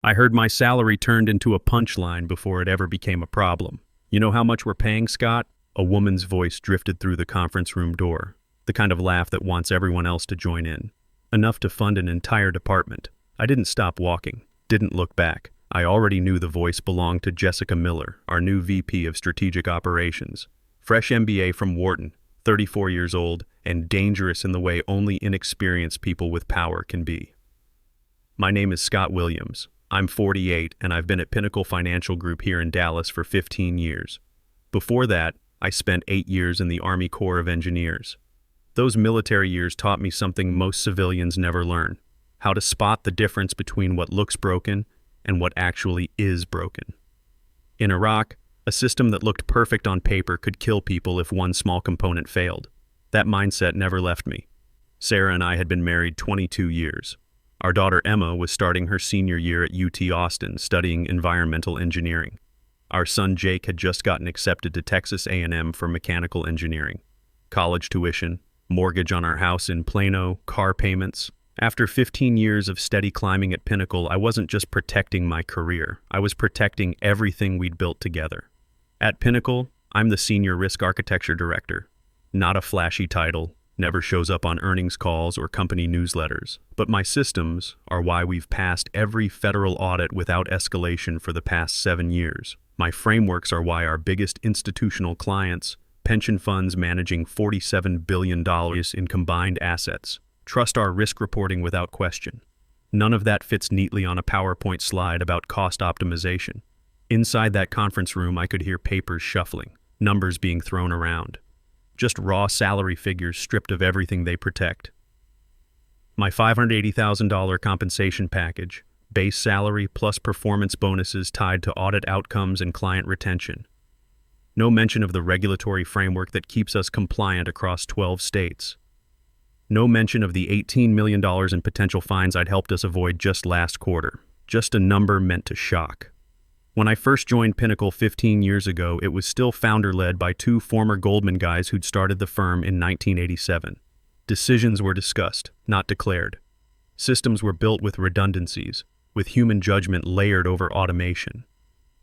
I heard my salary turned into a punchline before it ever became a problem. You know how much we're paying, Scott? A woman's voice drifted through the conference room door, the kind of laugh that wants everyone else to join in. Enough to fund an entire department. I didn't stop walking, didn't look back. I already knew the voice belonged to Jessica Miller, our new VP of Strategic Operations. Fresh MBA from Wharton, 34 years old, and dangerous in the way only inexperienced people with power can be. My name is Scott Williams. I'm 48, and I've been at Pinnacle Financial Group here in Dallas for 15 years. Before that, I spent 8 years in the Army Corps of Engineers. Those military years taught me something most civilians never learn: how to spot the difference between what looks broken and what actually is broken. In Iraq, a system that looked perfect on paper could kill people if one small component failed. That mindset never left me. Sarah and I had been married 22 years. Our daughter Emma was starting her senior year at UT Austin studying environmental engineering. Our son Jake had just gotten accepted to Texas A&M for mechanical engineering. College tuition, mortgage on our house in Plano, car payments. After 15 years of steady climbing at Pinnacle, I wasn't just protecting my career. I was protecting everything we'd built together. At Pinnacle, I'm the Senior Risk Architecture Director. Not a flashy title, never shows up on earnings calls or company newsletters. But my systems are why we've passed every federal audit without escalation for the past 7 years. My frameworks are why our biggest institutional clients, pension funds managing $47 billion in combined assets, trust our risk reporting without question. None of that fits neatly on a PowerPoint slide about cost optimization. Inside that conference room, I could hear papers shuffling, numbers being thrown around. Just raw salary figures stripped of everything they protect. My $580,000 compensation package, base salary plus performance bonuses tied to audit outcomes and client retention. No mention of the regulatory framework that keeps us compliant across 12 states. No mention of the $18 million in potential fines I'd helped us avoid just last quarter. Just a number meant to shock. When I first joined Pinnacle 15 years ago, it was still founder-led by 2 former Goldman guys who'd started the firm in 1987. Decisions were discussed, not declared. Systems were built with redundancies, with human judgment layered over automation.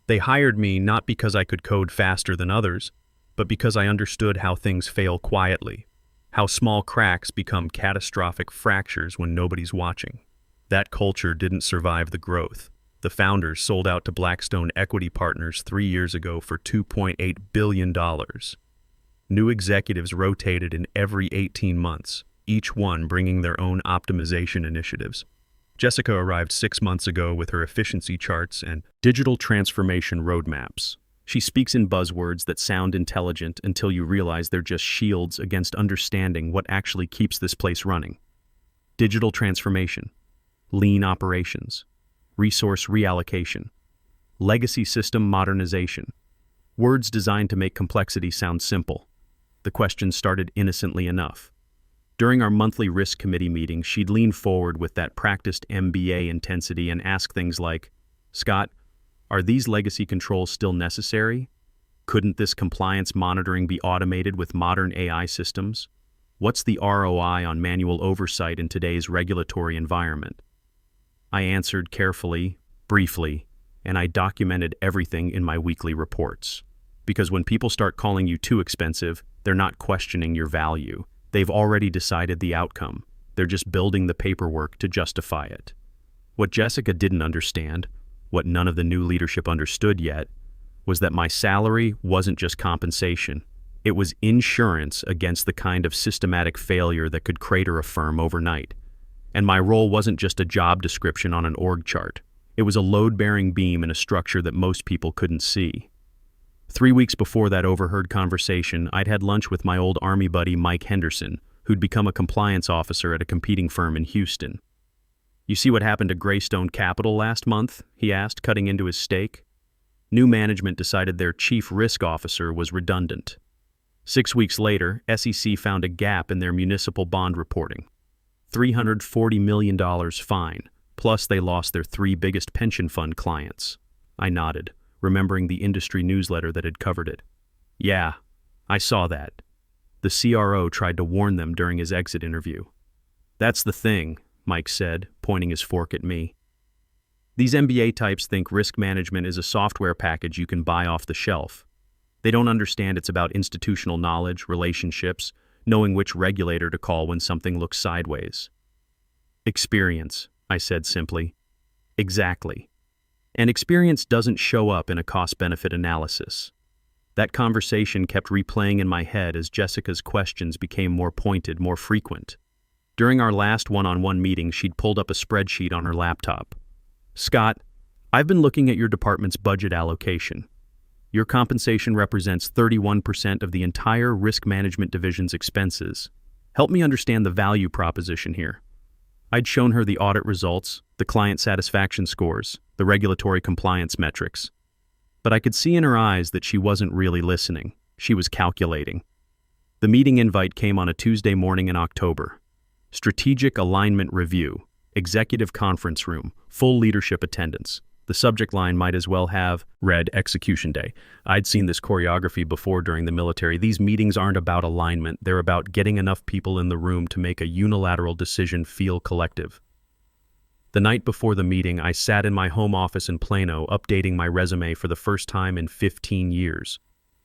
They hired me not because I could code faster than others, but because I understood how things fail quietly, how small cracks become catastrophic fractures when nobody's watching. That culture didn't survive the growth. The founders sold out to Blackstone equity partners 3 years ago for $2.8 billion. New executives rotated in every 18 months, each one bringing their own optimization initiatives. Jessica arrived 6 months ago with her efficiency charts and digital transformation roadmaps. She speaks in buzzwords that sound intelligent until you realize they're just shields against understanding what actually keeps this place running. Digital transformation, lean operations, resource reallocation, legacy system modernization. Words designed to make complexity sound simple. The question started innocently enough. During our monthly risk committee meeting, she'd lean forward with that practiced MBA intensity and ask things like, "Scott, are these legacy controls still necessary? Couldn't this compliance monitoring be automated with modern AI systems? What's the ROI on manual oversight in today's regulatory environment?" I answered carefully, briefly, and I documented everything in my weekly reports. Because when people start calling you too expensive, they're not questioning your value. They've already decided the outcome. They're just building the paperwork to justify it. What Jessica didn't understand, what none of the new leadership understood yet, was that my salary wasn't just compensation. It was insurance against the kind of systematic failure that could crater a firm overnight. And my role wasn't just a job description on an org chart. It was a load-bearing beam in a structure that most people couldn't see. 3 weeks before that overheard conversation, I'd had lunch with my old Army buddy Mike Henderson, who'd become a compliance officer at a competing firm in Houston. "You see what happened to Greystone Capital last month?" he asked, cutting into his steak. New management decided their chief risk officer was redundant. 6 weeks later, SEC found a gap in their municipal bond reporting. $340 million fine, plus they lost their 3 biggest pension fund clients. I nodded, remembering the industry newsletter that had covered it. "Yeah, I saw that." The CRO tried to warn them during his exit interview. "That's the thing," Mike said, pointing his fork at me. These MBA types think risk management is a software package you can buy off the shelf. They don't understand it's about institutional knowledge, relationships, knowing which regulator to call when something looks sideways. Experience, I said simply. Exactly. And experience doesn't show up in a cost-benefit analysis. That conversation kept replaying in my head as Jessica's questions became more pointed, more frequent. During our last one-on-one meeting, she'd pulled up a spreadsheet on her laptop. Scott, I've been looking at your department's budget allocation. Your compensation represents 31% of the entire risk management division's expenses. Help me understand the value proposition here. I'd shown her the audit results, the client satisfaction scores, the regulatory compliance metrics. But I could see in her eyes that she wasn't really listening. She was calculating. The meeting invite came on a Tuesday morning in October. Strategic Alignment Review, Executive Conference Room, full leadership attendance. The subject line might as well have read Execution Day. I'd seen this choreography before during the military. These meetings aren't about alignment. They're about getting enough people in the room to make a unilateral decision feel collective. The night before the meeting, I sat in my home office in Plano, updating my resume for the first time in 15 years.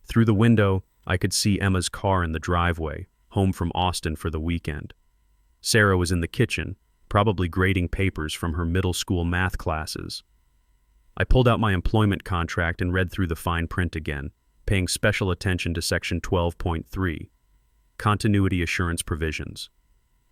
Through the window, I could see Emma's car in the driveway, home from Austin for the weekend. Sarah was in the kitchen, probably grading papers from her middle school math classes. I pulled out my employment contract and read through the fine print again, paying special attention to Section 12.3, Continuity Assurance Provisions,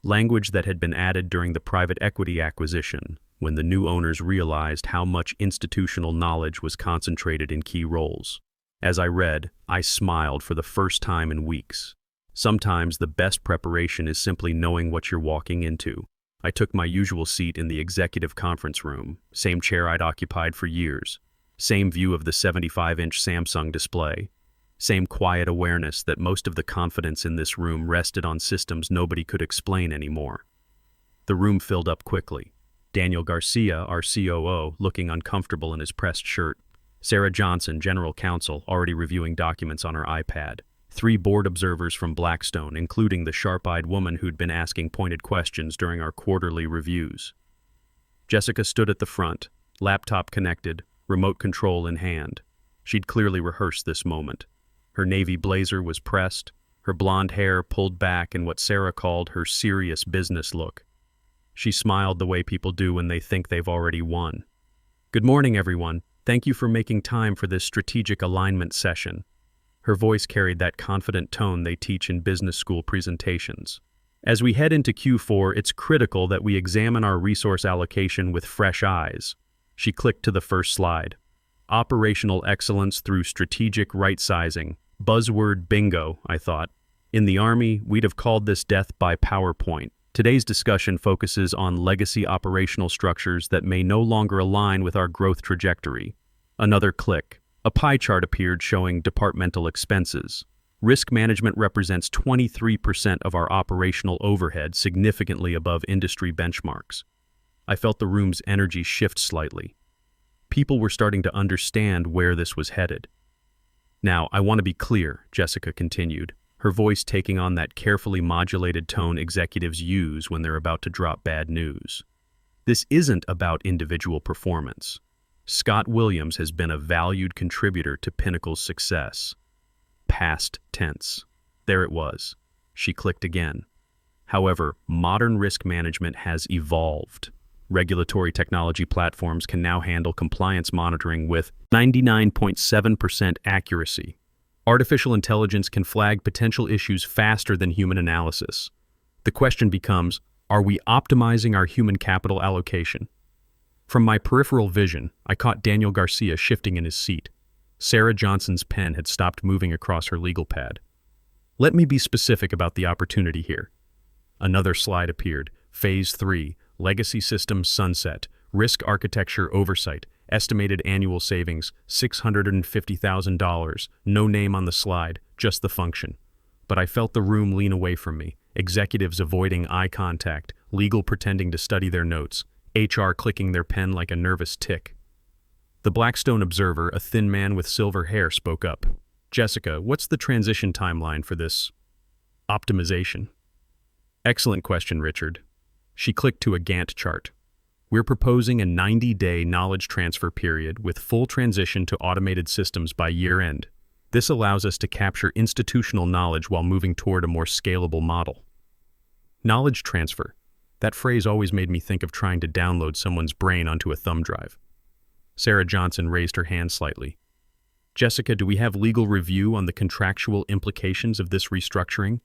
language that had been added during the private equity acquisition when the new owners realized how much institutional knowledge was concentrated in key roles. As I read, I smiled for the first time in weeks. Sometimes the best preparation is simply knowing what you're walking into. I took my usual seat in the executive conference room, same chair I'd occupied for years, same view of the 75-inch Samsung display, same quiet awareness that most of the confidence in this room rested on systems nobody could explain anymore. The room filled up quickly. Daniel Garcia, our COO, looking uncomfortable in his pressed shirt. Sarah Johnson, General Counsel, already reviewing documents on her iPad. 3 board observers from Blackstone, including the sharp-eyed woman who'd been asking pointed questions during our quarterly reviews. Jessica stood at the front, laptop connected, remote control in hand. She'd clearly rehearsed this moment. Her navy blazer was pressed, her blonde hair pulled back in what Sarah called her serious business look. She smiled the way people do when they think they've already won. "Good morning, everyone. Thank you for making time for this strategic alignment session." Her voice carried that confident tone they teach in business school presentations. As we head into Q4, it's critical that we examine our resource allocation with fresh eyes. She clicked to the first slide. Operational excellence through strategic right-sizing. Buzzword bingo, I thought. In the Army, we'd have called this death by PowerPoint. Today's discussion focuses on legacy operational structures that may no longer align with our growth trajectory. Another click. A pie chart appeared showing departmental expenses. Risk management represents 23% of our operational overhead, significantly above industry benchmarks. I felt the room's energy shift slightly. People were starting to understand where this was headed. "Now, I want to be clear," Jessica continued, her voice taking on that carefully modulated tone executives use when they're about to drop bad news. "This isn't about individual performance. Scott Williams has been a valued contributor to Pinnacle's success." Past tense. There it was. She clicked again. However, modern risk management has evolved. Regulatory technology platforms can now handle compliance monitoring with 99.7% accuracy. Artificial intelligence can flag potential issues faster than human analysis. The question becomes, are we optimizing our human capital allocation? From my peripheral vision, I caught Daniel Garcia shifting in his seat. Sarah Johnson's pen had stopped moving across her legal pad. "Let me be specific about the opportunity here." Another slide appeared. Phase 3, Legacy Systems Sunset, Risk Architecture Oversight, estimated annual savings, $650,000. No name on the slide, just the function. But I felt the room lean away from me, executives avoiding eye contact, legal pretending to study their notes, HR clicking their pen like a nervous tick. The Blackstone observer, a thin man with silver hair, spoke up. "Jessica, what's the transition timeline for this optimization?" "Excellent question, Richard." She clicked to a Gantt chart. We're proposing a 90-day knowledge transfer period with full transition to automated systems by year-end. This allows us to capture institutional knowledge while moving toward a more scalable model. Knowledge transfer. That phrase always made me think of trying to download someone's brain onto a thumb drive. Sarah Johnson raised her hand slightly. Jessica, do we have legal review on the contractual implications of this restructuring?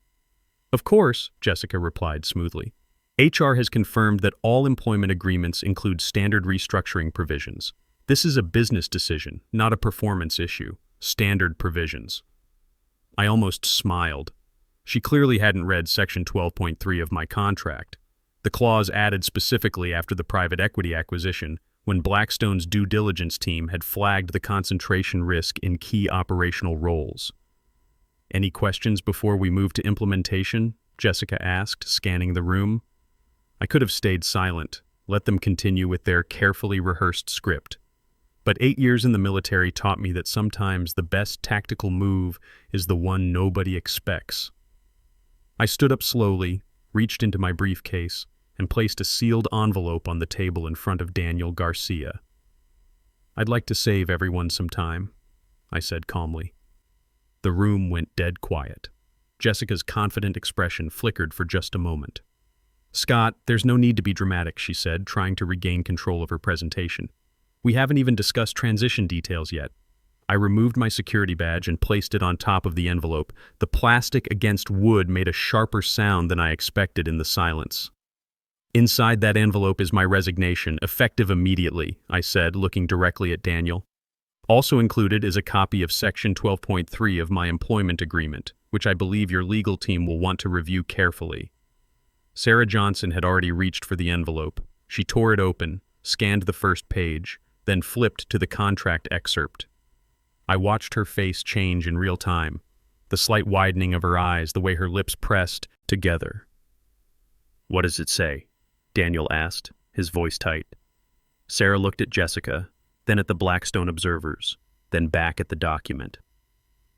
Of course, Jessica replied smoothly. HR has confirmed that all employment agreements include standard restructuring provisions. This is a business decision, not a performance issue. Standard provisions. I almost smiled. She clearly hadn't read Section 12.3 of my contract, the clause added specifically after the private equity acquisition when Blackstone's due diligence team had flagged the concentration risk in key operational roles. Any questions before we move to implementation? Jessica asked, scanning the room. I could have stayed silent, let them continue with their carefully rehearsed script. But 8 years in the military taught me that sometimes the best tactical move is the one nobody expects. I stood up slowly, reached into my briefcase, and placed a sealed envelope on the table in front of Daniel Garcia. I'd like to save everyone some time, I said calmly. The room went dead quiet. Jessica's confident expression flickered for just a moment. Scott, there's no need to be dramatic, she said, trying to regain control of her presentation. We haven't even discussed transition details yet. I removed my security badge and placed it on top of the envelope. The plastic against wood made a sharper sound than I expected in the silence. Inside that envelope is my resignation, effective immediately, I said, looking directly at Daniel. Also included is a copy of Section 12.3 of my employment agreement, which I believe your legal team will want to review carefully. Sarah Johnson had already reached for the envelope. She tore it open, scanned the first page, then flipped to the contract excerpt. I watched her face change in real time, the slight widening of her eyes, the way her lips pressed together. What does it say? Daniel asked, his voice tight. Sarah looked at Jessica, then at the Blackstone observers, then back at the document.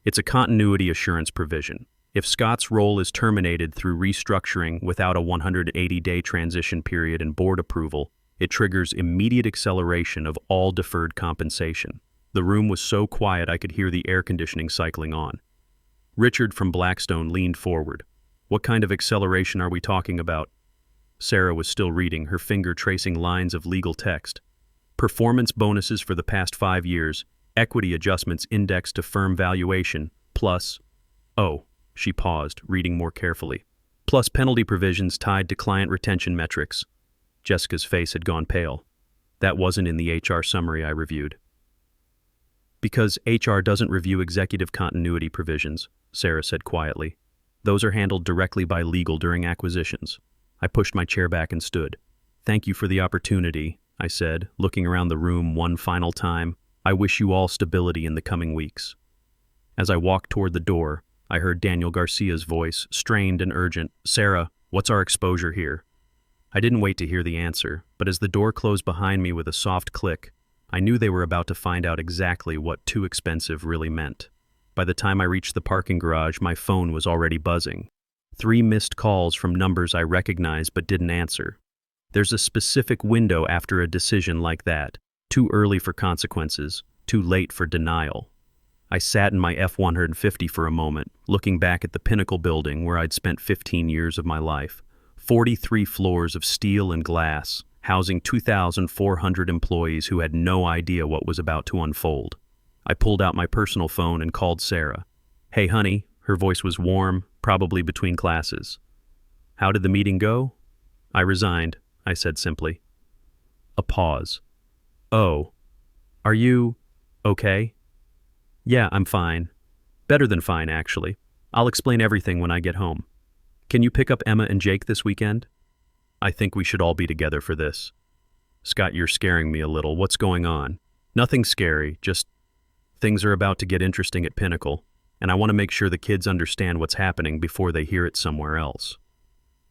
It's a continuity assurance provision. If Scott's role is terminated through restructuring without a 180-day transition period and board approval, it triggers immediate acceleration of all deferred compensation. The room was so quiet I could hear the air conditioning cycling on. Richard from Blackstone leaned forward. What kind of acceleration are we talking about? Sarah was still reading, her finger tracing lines of legal text. Performance bonuses for the past 5 years, equity adjustments indexed to firm valuation, plus... Oh, she paused, reading more carefully. Plus penalty provisions tied to client retention metrics. Jessica's face had gone pale. That wasn't in the HR summary I reviewed. Because HR doesn't review executive continuity provisions, Sarah said quietly. Those are handled directly by legal during acquisitions. I pushed my chair back and stood. Thank you for the opportunity, I said, looking around the room one final time. I wish you all stability in the coming weeks. As I walked toward the door, I heard Daniel Garcia's voice, strained and urgent. Sarah, what's our exposure here? I didn't wait to hear the answer, but as the door closed behind me with a soft click, I knew they were about to find out exactly what too expensive really meant. By the time I reached the parking garage, my phone was already buzzing. 3 missed calls from numbers I recognized but didn't answer. There's a specific window after a decision like that. Too early for consequences, too late for denial. I sat in my F-150 for a moment, looking back at the Pinnacle building where I'd spent 15 years of my life. 43 floors of steel and glass, housing 2,400 employees who had no idea what was about to unfold. I pulled out my personal phone and called Sarah. Hey, honey, her voice was warm, probably between classes. How did the meeting go? I resigned, I said simply. A pause. Oh, are you okay? Yeah, I'm fine. Better than fine, actually. I'll explain everything when I get home. Can you pick up Emma and Jake this weekend? I think we should all be together for this. Scott, you're scaring me a little. What's going on? Nothing scary, just things are about to get interesting at Pinnacle, and I want to make sure the kids understand what's happening before they hear it somewhere else.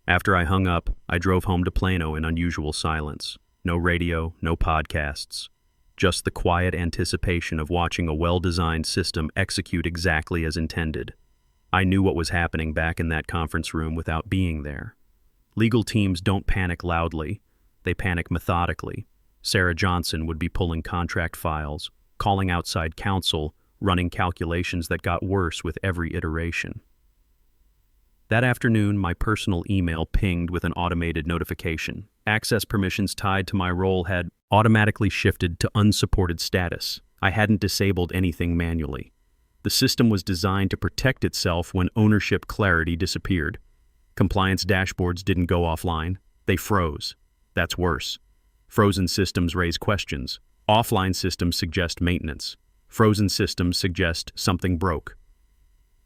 After I hung up, I drove home to Plano in unusual silence. No radio, no podcasts. Just the quiet anticipation of watching a well-designed system execute exactly as intended. I knew what was happening back in that conference room without being there. Legal teams don't panic loudly. They panic methodically. Sarah Johnson would be pulling contract files, calling outside counsel, running calculations that got worse with every iteration. That afternoon, my personal email pinged with an automated notification. Access permissions tied to my role had automatically shifted to unsupported status. I hadn't disabled anything manually. The system was designed to protect itself when ownership clarity disappeared. Compliance dashboards didn't go offline. They froze. That's worse. Frozen systems raise questions. Offline systems suggest maintenance. Frozen systems suggest something broke.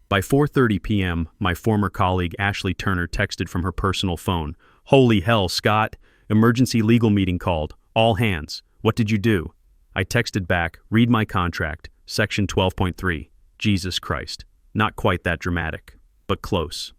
By 4:30 p.m., my former colleague Ashley Turner texted from her personal phone. "Holy hell, Scott! Emergency legal meeting called. All hands. What did you do?" I texted back, "Read my contract, section 12.3. Jesus Christ. Not quite that dramatic, but close."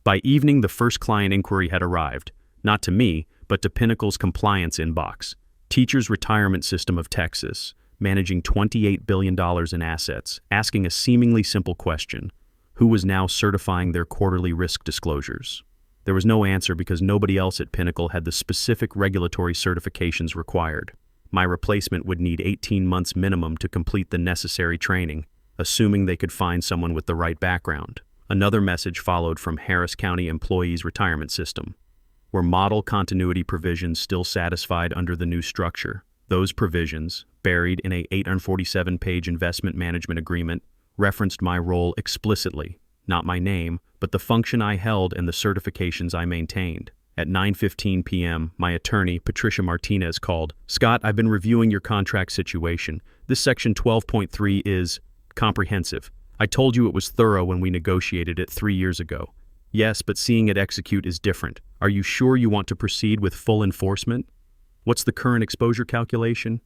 By evening, the first client inquiry had arrived. Not to me, but to Pinnacle's compliance inbox. Teachers' Retirement System of Texas, managing $28 billion in assets, asking a seemingly simple question: who was now certifying their quarterly risk disclosures? There was no answer because nobody else at Pinnacle had the specific regulatory certifications required. My replacement would need 18 months minimum to complete the necessary training, assuming they could find someone with the right background. Another message followed from Harris County Employees Retirement System. Were model continuity provisions still satisfied under the new structure? Those provisions, buried in a 847-page investment management agreement, referenced my role explicitly, not my name, but the function I held and the certifications I maintained. At 9:15 p.m., my attorney, Patricia Martinez, called. "Scott, I've been reviewing your contract situation. This section 12.3 is comprehensive. I told you it was thorough when we negotiated it 3 years ago. Yes, but seeing it execute is different. Are you sure you want to proceed with full enforcement? What's the current exposure calculation?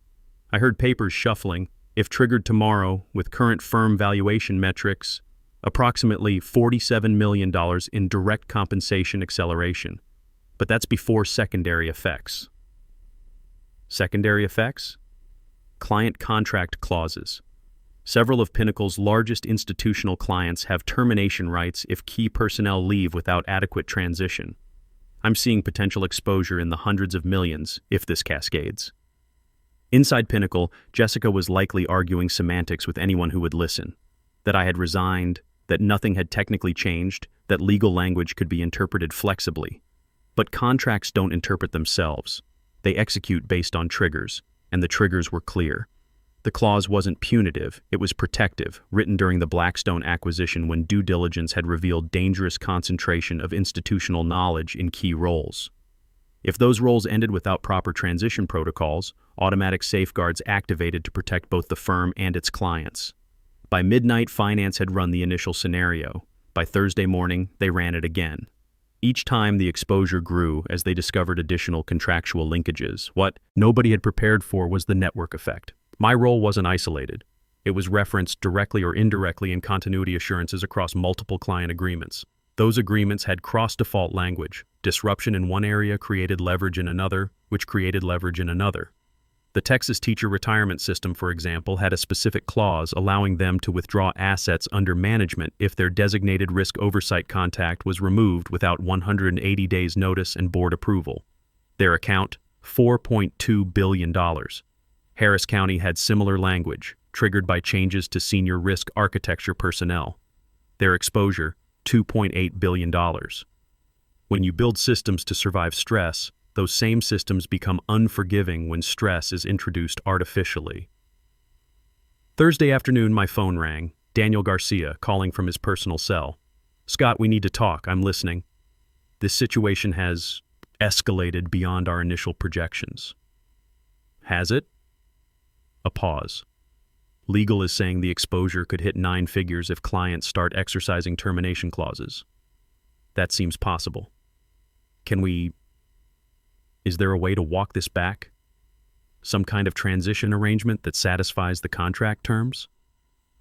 I heard papers shuffling. If triggered tomorrow, with current firm valuation metrics, approximately $47 million in direct compensation acceleration. But that's before secondary effects." Secondary effects? Client contract clauses. Several of Pinnacle's largest institutional clients have termination rights if key personnel leave without adequate transition. I'm seeing potential exposure in the hundreds of millions if this cascades. Inside Pinnacle, Jessica was likely arguing semantics with anyone who would listen. That I had resigned, that nothing had technically changed, that legal language could be interpreted flexibly. But contracts don't interpret themselves. They execute based on triggers, and the triggers were clear. The clause wasn't punitive, it was protective, written during the Blackstone acquisition when due diligence had revealed dangerous concentration of institutional knowledge in key roles. If those roles ended without proper transition protocols, automatic safeguards activated to protect both the firm and its clients. By midnight, finance had run the initial scenario. By Thursday morning, they ran it again. Each time the exposure grew as they discovered additional contractual linkages. What nobody had prepared for was the network effect. My role wasn't isolated. It was referenced directly or indirectly in continuity assurances across multiple client agreements. Those agreements had cross-default language. Disruption in one area created leverage in another, which created leverage in another. The Texas Teacher Retirement System, for example, had a specific clause allowing them to withdraw assets under management if their designated risk oversight contact was removed without 180 days notice and board approval. Their account, $4.2 billion. Harris County had similar language, triggered by changes to senior risk architecture personnel. Their exposure, $2.8 billion. When you build systems to survive stress, those same systems become unforgiving when stress is introduced artificially. Thursday afternoon, my phone rang. Daniel Garcia, calling from his personal cell. "Scott, we need to talk. I'm listening. This situation has escalated beyond our initial projections." "Has it?" A pause. "Legal is saying the exposure could hit 9 figures if clients start exercising termination clauses. That seems possible. Is there a way to walk this back? Some kind of transition arrangement that satisfies the contract terms?"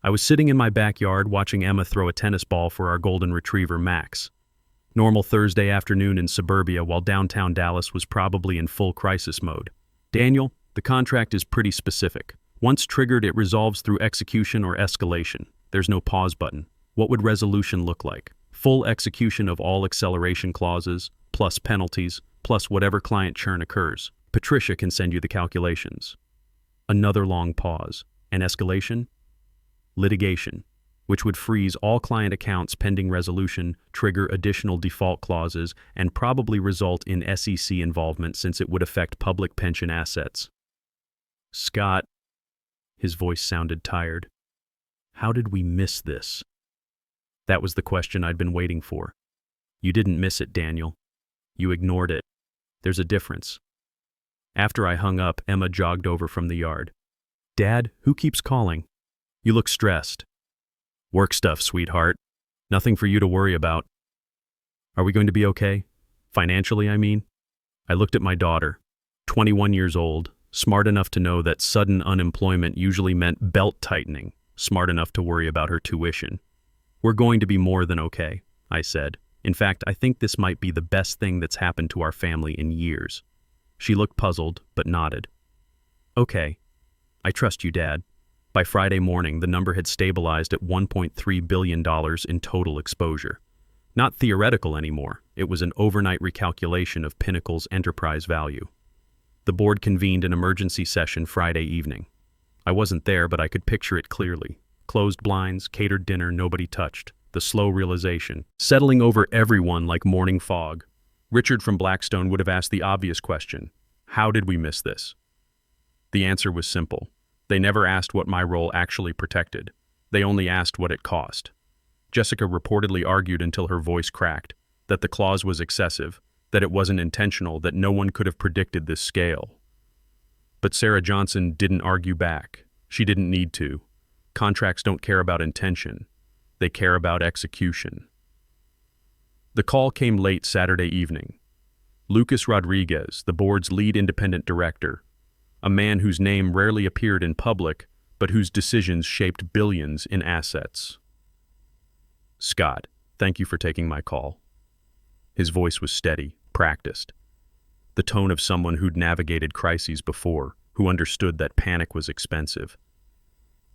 I was sitting in my backyard watching Emma throw a tennis ball for our golden retriever, Max. Normal Thursday afternoon in suburbia while downtown Dallas was probably in full crisis mode. "Daniel, the contract is pretty specific. Once triggered, it resolves through execution or escalation. There's no pause button. What would resolution look like? Full execution of all acceleration clauses, plus penalties, plus whatever client churn occurs. Patricia can send you the calculations. Another long pause. An escalation? Litigation, which would freeze all client accounts pending resolution, trigger additional default clauses, and probably result in SEC involvement since it would affect public pension assets. Scott, his voice sounded tired. How did we miss this? That was the question I'd been waiting for. You didn't miss it, Daniel. You ignored it. There's a difference. After I hung up, Emma jogged over from the yard. Dad, who keeps calling? You look stressed. Work stuff, sweetheart. Nothing for you to worry about. Are we going to be okay? Financially, I mean? I looked at my daughter, 21 years old, smart enough to know that sudden unemployment usually meant belt tightening, smart enough to worry about her tuition. We're going to be more than okay, I said. In fact, I think this might be the best thing that's happened to our family in years. She looked puzzled, but nodded. Okay. I trust you, Dad. By Friday morning, the number had stabilized at $1.3 billion in total exposure. Not theoretical anymore. It was an overnight recalculation of Pinnacle's enterprise value. The board convened an emergency session Friday evening. I wasn't there, but I could picture it clearly. Closed blinds, catered dinner, nobody touched. The slow realization, settling over everyone like morning fog. Richard from Blackstone would have asked the obvious question, how did we miss this? The answer was simple. They never asked what my role actually protected. They only asked what it cost. Jessica reportedly argued until her voice cracked, that the clause was excessive, that it wasn't intentional, that no one could have predicted this scale. But Sarah Johnson didn't argue back. She didn't need to. Contracts don't care about intention. They care about execution. The call came late Saturday evening. Lucas Rodriguez, the board's lead independent director, a man whose name rarely appeared in public, but whose decisions shaped billions in assets. Scott, thank you for taking my call. His voice was steady, practiced. The tone of someone who'd navigated crises before, who understood that panic was expensive.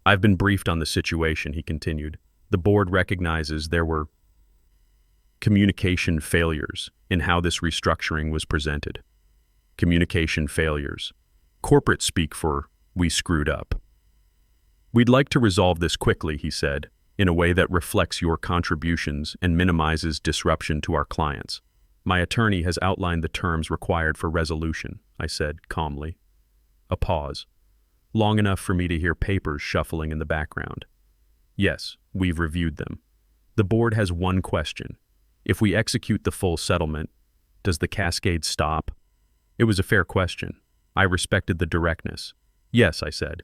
I've been briefed on the situation, he continued. The board recognizes there were communication failures in how this restructuring was presented. Communication failures. Corporate speak for, we screwed up. We'd like to resolve this quickly, he said, in a way that reflects your contributions and minimizes disruption to our clients. My attorney has outlined the terms required for resolution, I said calmly. A pause. Long enough for me to hear papers shuffling in the background. Yes, we've reviewed them. The board has one question. If we execute the full settlement, does the cascade stop? It was a fair question. I respected the directness. Yes, I said.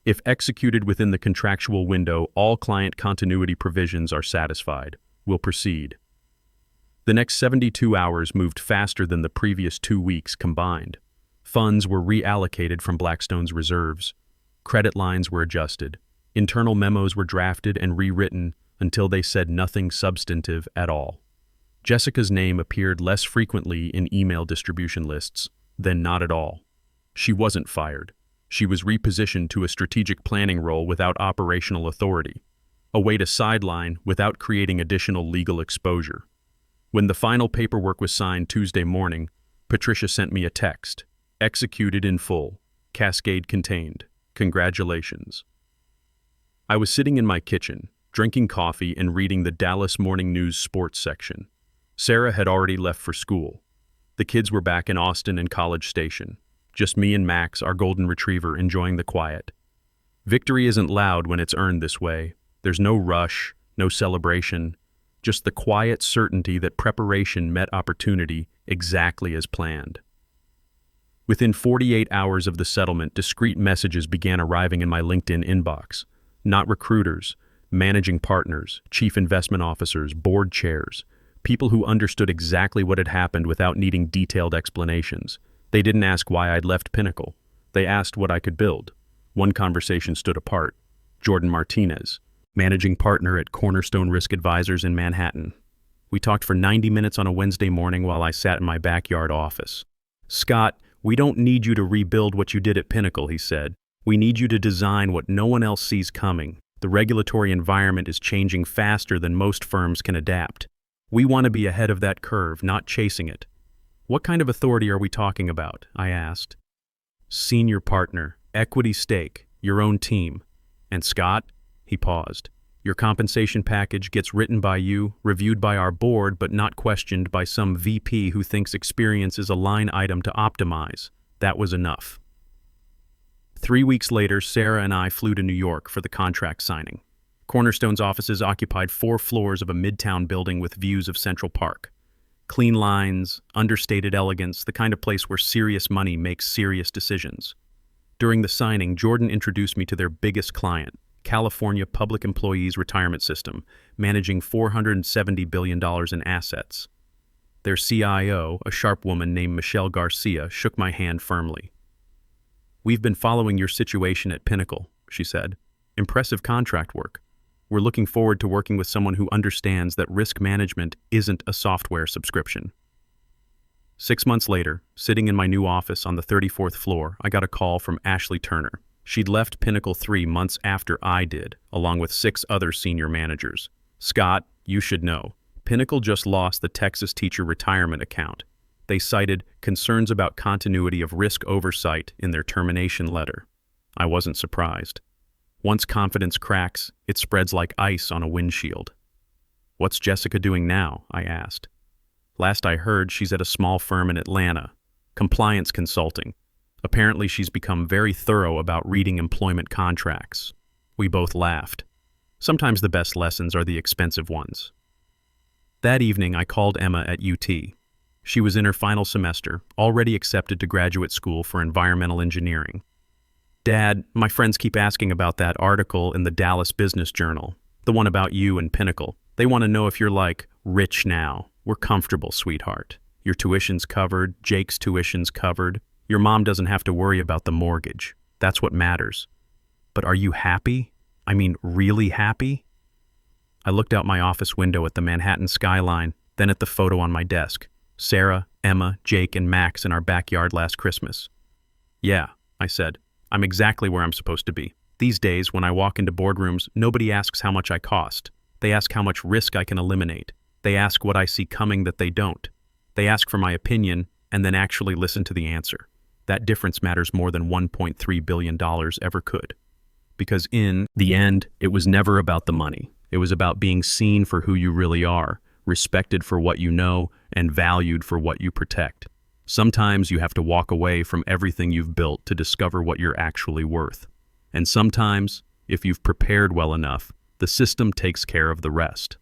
If executed within the contractual window, all client continuity provisions are satisfied. We'll proceed. The next 72 hours moved faster than the previous 2 weeks combined. Funds were reallocated from Blackstone's reserves. Credit lines were adjusted. Internal memos were drafted and rewritten until they said nothing substantive at all. Jessica's name appeared less frequently in email distribution lists than not at all. She wasn't fired. She was repositioned to a strategic planning role without operational authority, a way to sideline without creating additional legal exposure. When the final paperwork was signed Tuesday morning, Patricia sent me a text. Executed in full. Cascade contained. Congratulations. I was sitting in my kitchen, drinking coffee and reading the Dallas Morning News sports section. Sarah had already left for school. The kids were back in Austin and College Station. Just me and Max, our golden retriever, enjoying the quiet. Victory isn't loud when it's earned this way. There's no rush, no celebration, just the quiet certainty that preparation met opportunity exactly as planned. Within 48 hours of the settlement, discreet messages began arriving in my LinkedIn inbox. Not recruiters, managing partners, chief investment officers, board chairs, people who understood exactly what had happened without needing detailed explanations. They didn't ask why I'd left Pinnacle. They asked what I could build. One conversation stood apart. Jordan Martinez, managing partner at Cornerstone Risk Advisors in Manhattan. We talked for 90 minutes on a Wednesday morning while I sat in my backyard office. Scott, we don't need you to rebuild what you did at Pinnacle, he said. We need you to design what no one else sees coming. The regulatory environment is changing faster than most firms can adapt. We want to be ahead of that curve, not chasing it. What kind of authority are we talking about? I asked. Senior partner, equity stake, your own team. And Scott? He paused. Your compensation package gets written by you, reviewed by our board, but not questioned by some VP who thinks experience is a line item to optimize. That was enough. 3 weeks later, Sarah and I flew to New York for the contract signing. Cornerstone's offices occupied 4 floors of a midtown building with views of Central Park. Clean lines, understated elegance, the kind of place where serious money makes serious decisions. During the signing, Jordan introduced me to their biggest client, California Public Employees Retirement System, managing $470 billion in assets. Their CIO, a sharp woman named Michelle Garcia, shook my hand firmly. We've been following your situation at Pinnacle, she said. Impressive contract work. We're looking forward to working with someone who understands that risk management isn't a software subscription. 6 months later, sitting in my new office on the 34th floor, I got a call from Ashley Turner. She'd left Pinnacle 3 months after I did, along with 6 other senior managers. Scott, you should know, Pinnacle just lost the Texas teacher retirement account. They cited concerns about continuity of risk oversight in their termination letter. I wasn't surprised. Once confidence cracks, it spreads like ice on a windshield. What's Jessica doing now? I asked. Last I heard, she's at a small firm in Atlanta, compliance consulting. Apparently she's become very thorough about reading employment contracts. We both laughed. Sometimes the best lessons are the expensive ones. That evening I called Emma at UT. She was in her final semester, already accepted to graduate school for environmental engineering. Dad, my friends keep asking about that article in the Dallas Business Journal, the one about you and Pinnacle. They want to know if you're like, rich now. We're comfortable, sweetheart. Your tuition's covered, Jake's tuition's covered. Your mom doesn't have to worry about the mortgage. That's what matters. But are you happy? I mean, really happy? I looked out my office window at the Manhattan skyline, then at the photo on my desk. Sarah, Emma, Jake, and Max in our backyard last Christmas. Yeah, I said. I'm exactly where I'm supposed to be. These days, when I walk into boardrooms, nobody asks how much I cost. They ask how much risk I can eliminate. They ask what I see coming that they don't. They ask for my opinion and then actually listen to the answer. That difference matters more than $1.3 billion ever could. Because in the end, it was never about the money. It was about being seen for who you really are, respected for what you know, and valued for what you protect. Sometimes you have to walk away from everything you've built to discover what you're actually worth. And sometimes, if you've prepared well enough, the system takes care of the rest.